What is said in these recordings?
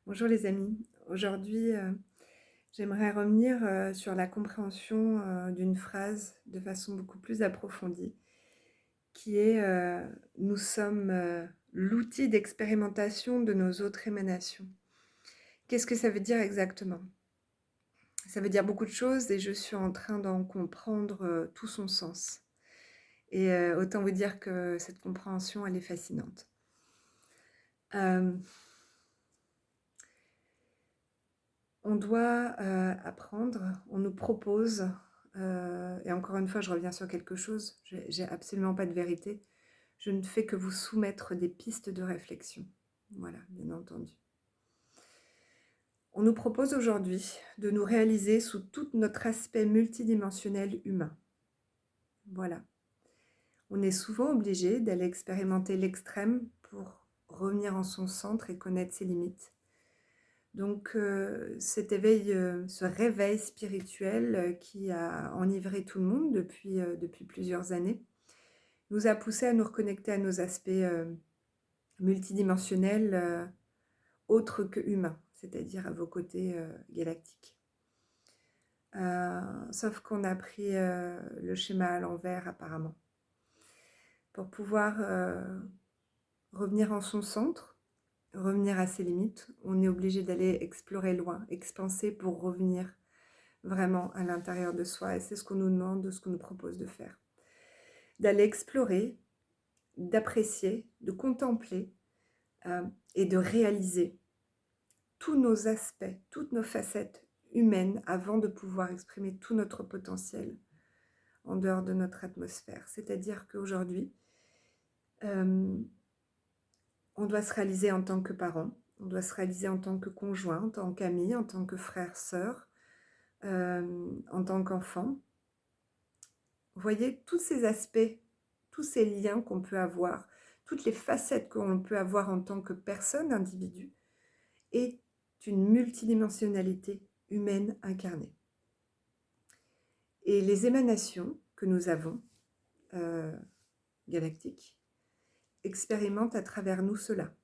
Bonjour les amis. Aujourd'hui, j'aimerais revenir sur la compréhension d'une phrase de façon beaucoup plus approfondie, qui est nous sommes l'outil d'expérimentation de nos autres émanations. Qu'est-ce que ça veut dire exactement? Ça veut dire beaucoup de choses et je suis en train d'en comprendre tout son sens. Et autant vous dire que cette compréhension, elle est fascinante. Euh, On doit apprendre, on nous propose, et encore une fois, je reviens sur quelque chose, j'ai absolument pas de vérité. Je ne fais que vous soumettre des pistes de réflexion. Voilà, bien entendu. On nous propose aujourd'hui de nous réaliser sous tout notre aspect multidimensionnel humain. Voilà. On est souvent obligé d'aller expérimenter l'extrême pour revenir en son centre et connaître ses limites. Donc cet éveil, ce réveil spirituel qui a enivré tout le monde depuis plusieurs années, nous a poussé à nous reconnecter à nos aspects multidimensionnels autres que humains, c'est-à-dire à vos côtés galactiques. Sauf qu'on a pris le schéma à l'envers apparemment. Pour pouvoir revenir en son centre, revenir à ses limites, on est obligé d'aller explorer loin, expanser pour revenir vraiment à l'intérieur de soi. Et c'est ce qu'on nous demande, ce qu'on nous propose de faire. D'aller explorer, d'apprécier, de contempler et de réaliser tous nos aspects, toutes nos facettes humaines avant de pouvoir exprimer tout notre potentiel en dehors de notre atmosphère. C'est-à-dire qu'aujourd'hui, on doit se réaliser en tant que parent, on doit se réaliser en tant que conjoint, en tant qu'ami, en tant que frère, sœur, en tant qu'enfant. Vous voyez, tous ces aspects, tous ces liens qu'on peut avoir, toutes les facettes qu'on peut avoir en tant que personne, individu, est une multidimensionnalité humaine incarnée. Et les émanations que nous avons, galactiques, expérimentent à travers nous cela.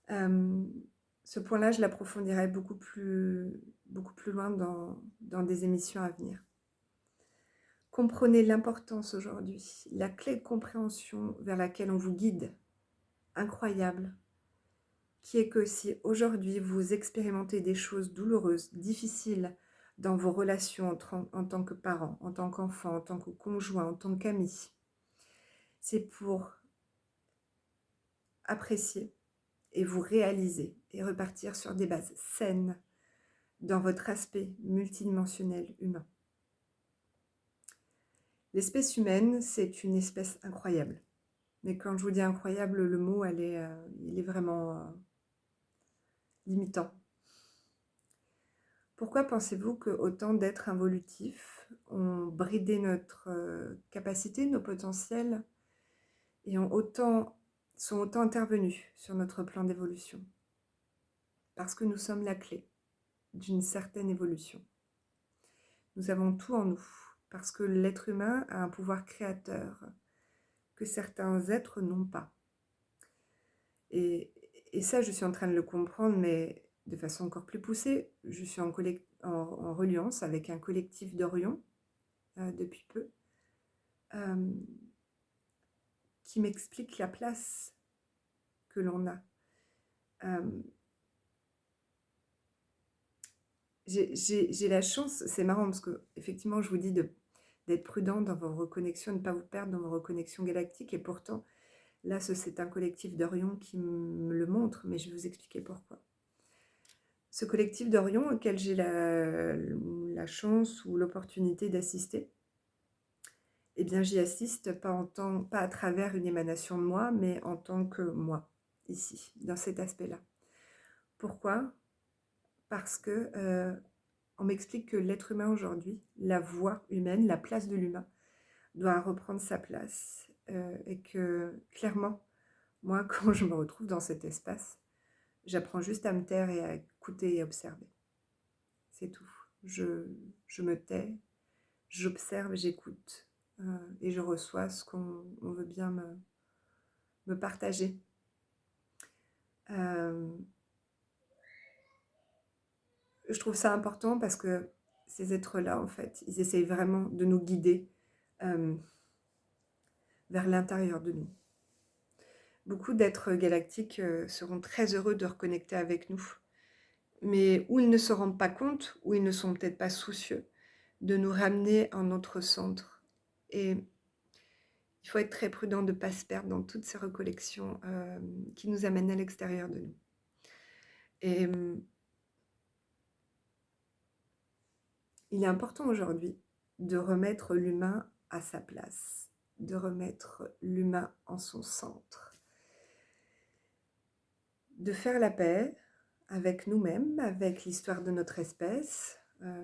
Ce point-là, je l'approfondirai beaucoup plus loin dans des émissions à venir. Comprenez l'importance aujourd'hui, la clé de compréhension vers laquelle on vous guide, incroyable, qui est que si aujourd'hui vous expérimentez des choses douloureuses, difficiles dans vos relations en tant que parent, en tant qu'enfant, en tant que conjoint, en tant qu'ami, c'est pour apprécier et vous réaliser et repartir sur des bases saines dans votre aspect multidimensionnel humain. L'espèce humaine, c'est une espèce incroyable. Mais quand je vous dis incroyable, le mot, il est vraiment limitant. Pourquoi pensez-vous que autant d'êtres involutifs ont bridé notre capacité, nos potentiels, et sont autant intervenus sur notre plan d'évolution? Parce que nous sommes la clé d'une certaine évolution. Nous avons tout en nous, parce que l'être humain a un pouvoir créateur que certains êtres n'ont pas. Et ça, je suis en train de le comprendre, mais de façon encore plus poussée. Je suis en reliance avec un collectif d'Orion depuis peu, qui m'explique la place que l'on a. J'ai la chance, c'est marrant parce que effectivement je vous dis d'être prudent dans vos reconnexions, de ne pas vous perdre dans vos reconnexions galactiques, et pourtant là c'est un collectif d'Orion qui me le montre, mais je vais vous expliquer pourquoi. Ce collectif d'Orion auquel j'ai la chance ou l'opportunité d'assister, eh bien j'y assiste pas à travers une émanation de moi, mais en tant que moi, ici, dans cet aspect-là. Pourquoi? Parce que on m'explique que l'être humain aujourd'hui, la voix humaine, la place de l'humain, doit reprendre sa place. Et que clairement, moi, quand je me retrouve dans cet espace, j'apprends juste à me taire et à écouter et observer. C'est tout. Je me tais, j'observe, j'écoute et je reçois ce qu'on veut bien me partager. je trouve ça important parce que ces êtres-là, en fait, ils essayent vraiment de nous guider euh, vers l'intérieur de nous. Beaucoup d'êtres galactiques seront très heureux de reconnecter avec nous, mais ou ils ne se rendent pas compte, ou ils ne sont peut-être pas soucieux de nous ramener en notre centre. Et il faut être très prudent de ne pas se perdre dans toutes ces recollections qui nous amènent à l'extérieur de nous. Et il est important aujourd'hui de remettre l'humain à sa place, de remettre l'humain en son centre, de faire la paix avec nous-mêmes, avec l'histoire de notre espèce,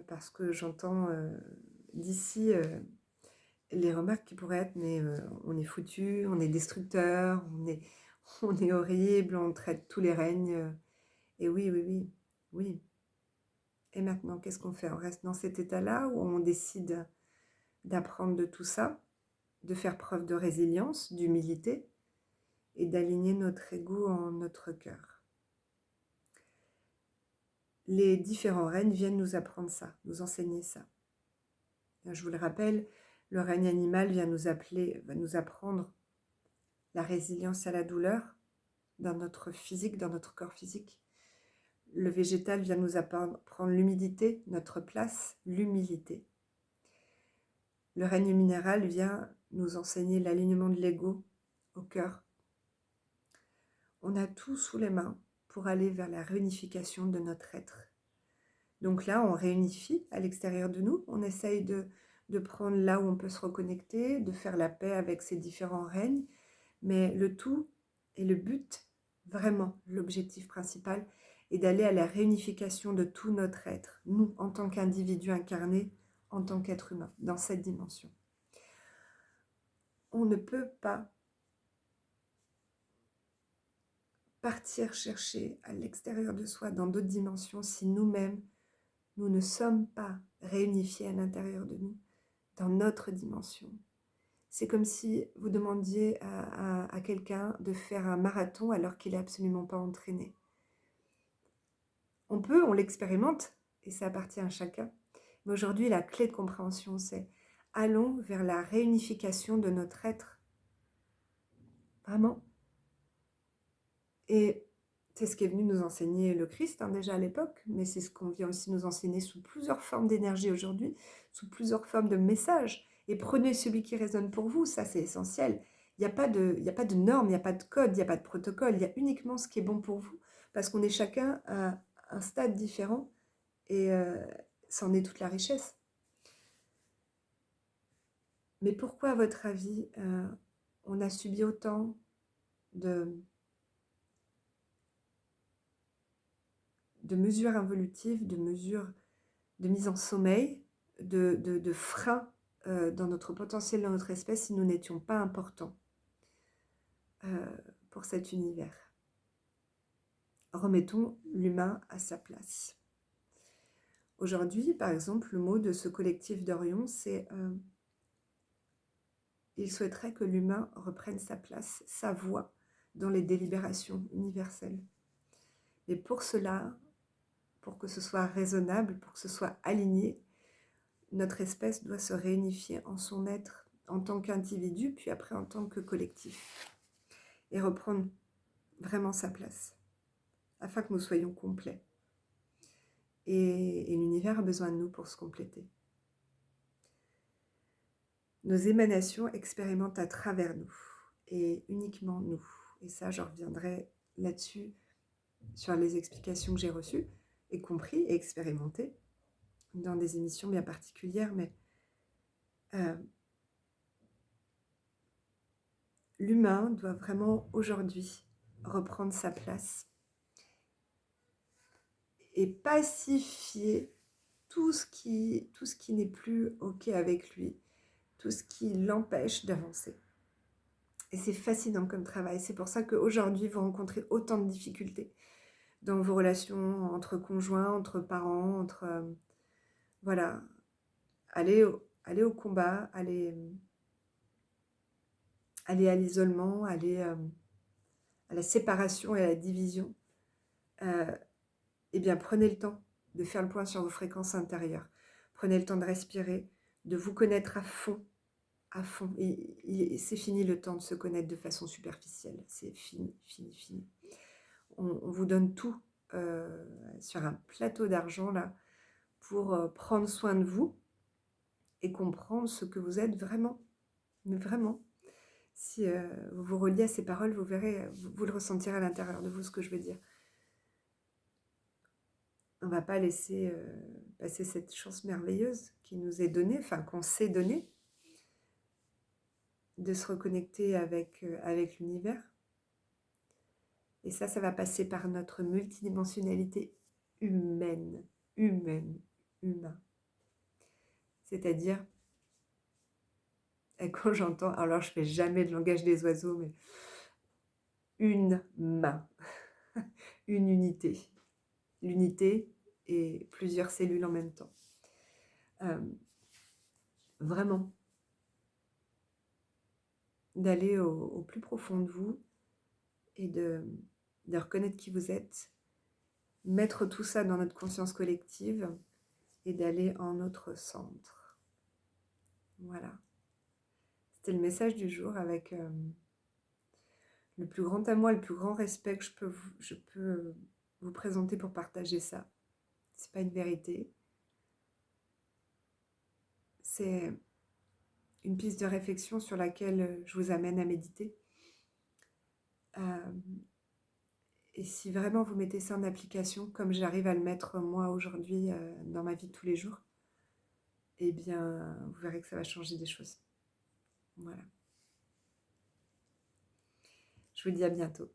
parce que j'entends d'ici les remarques qui pourraient être mais on est foutu, on est destructeur, on est horrible, on traite tous les règnes. Et oui, oui, oui, oui. Et maintenant, qu'est-ce qu'on fait? On reste dans cet état-là ou on décide d'apprendre de tout ça, de faire preuve de résilience, d'humilité et d'aligner notre ego en notre cœur? Les différents règnes viennent nous apprendre ça, nous enseigner ça. Je vous le rappelle, le règne animal va nous apprendre la résilience à la douleur dans notre physique, dans notre corps physique. Le végétal vient nous apprendre l'humilité, notre place, l'humilité. Le règne minéral vient nous enseigner l'alignement de l'ego au cœur. On a tout sous les mains pour aller vers la réunification de notre être. Donc là, on réunifie à l'extérieur de nous, on essaye de prendre là où on peut se reconnecter, de faire la paix avec ces différents règnes, mais le tout et le but, vraiment l'objectif principal, est d'aller à la réunification de tout notre être, nous en tant qu'individus incarnés, en tant qu'être humain, dans cette dimension. On ne peut pas partir chercher à l'extérieur de soi, dans d'autres dimensions, si nous-mêmes, nous ne sommes pas réunifiés à l'intérieur de nous, dans notre dimension. C'est comme si vous demandiez à quelqu'un de faire un marathon alors qu'il n'est absolument pas entraîné. On l'expérimente, et ça appartient à chacun. Mais aujourd'hui, la clé de compréhension, c'est allons vers la réunification de notre être. Vraiment. Et c'est ce qui est venu nous enseigner le Christ, déjà à l'époque, mais c'est ce qu'on vient aussi nous enseigner sous plusieurs formes d'énergie aujourd'hui, sous plusieurs formes de messages. Et prenez celui qui résonne pour vous, ça c'est essentiel. Il n'y a pas de normes, il n'y a pas de code, il n'y a pas de protocole, il y a uniquement ce qui est bon pour vous, parce qu'on est chacun à un stade différent, et c'en est toute la richesse. Mais pourquoi, à votre avis, on a subi autant de mesures involutives, de mesures de mise en sommeil, de freins dans notre potentiel, dans notre espèce, si nous n'étions pas importants pour cet univers? Remettons l'humain à sa place. Aujourd'hui, par exemple, le mot de ce collectif d'Orion, c'est il souhaiterait que l'humain reprenne sa place, sa voix dans les délibérations universelles. Et pour cela, pour que ce soit raisonnable, pour que ce soit aligné, notre espèce doit se réunifier en son être en tant qu'individu, puis après en tant que collectif, et reprendre vraiment sa place, afin que nous soyons complets. Et l'univers a besoin de nous pour se compléter. Nos émanations expérimentent à travers nous, et uniquement nous. Et ça, je reviendrai là-dessus, sur les explications que j'ai reçues, et compris, et expérimentées, dans des émissions bien particulières, mais l'humain doit vraiment aujourd'hui reprendre sa place et pacifier tout ce qui n'est plus OK avec lui, tout ce qui l'empêche d'avancer. Et c'est fascinant comme travail. C'est pour ça qu'aujourd'hui, vous rencontrez autant de difficultés dans vos relations entre conjoints, entre parents, voilà. Allez au combat, allez à l'isolement, allez à la séparation et à la division. Eh bien, prenez le temps de faire le point sur vos fréquences intérieures. Prenez le temps de respirer, de vous connaître à fond, à fond. Et c'est fini le temps de se connaître de façon superficielle. C'est fini, fini, fini. On vous donne tout sur un plateau d'argent là pour prendre soin de vous et comprendre ce que vous êtes vraiment. Mais vraiment. Si vous vous reliez à ces paroles, vous verrez, vous le ressentirez à l'intérieur de vous, ce que je veux dire. On ne va pas laisser passer cette chance merveilleuse qui nous est donnée, enfin qu'on s'est donnée, de se reconnecter avec l'univers. Et ça va passer par notre multidimensionnalité humaine, humain. C'est-à-dire, quand j'entends, alors je ne fais jamais le langage des oiseaux, mais une main, une unité. L'unité et plusieurs cellules en même temps. Vraiment, d'aller au plus profond de vous et de reconnaître qui vous êtes, mettre tout ça dans notre conscience collective et d'aller en notre centre. Voilà. C'était le message du jour avec le plus grand amour, le plus grand respect que je peux vous présenter pour partager ça. C'est pas une vérité. C'est une piste de réflexion sur laquelle je vous amène à méditer. Et si vraiment vous mettez ça en application, comme j'arrive à le mettre moi aujourd'hui dans ma vie de tous les jours, eh bien, vous verrez que ça va changer des choses. Voilà. Je vous dis à bientôt.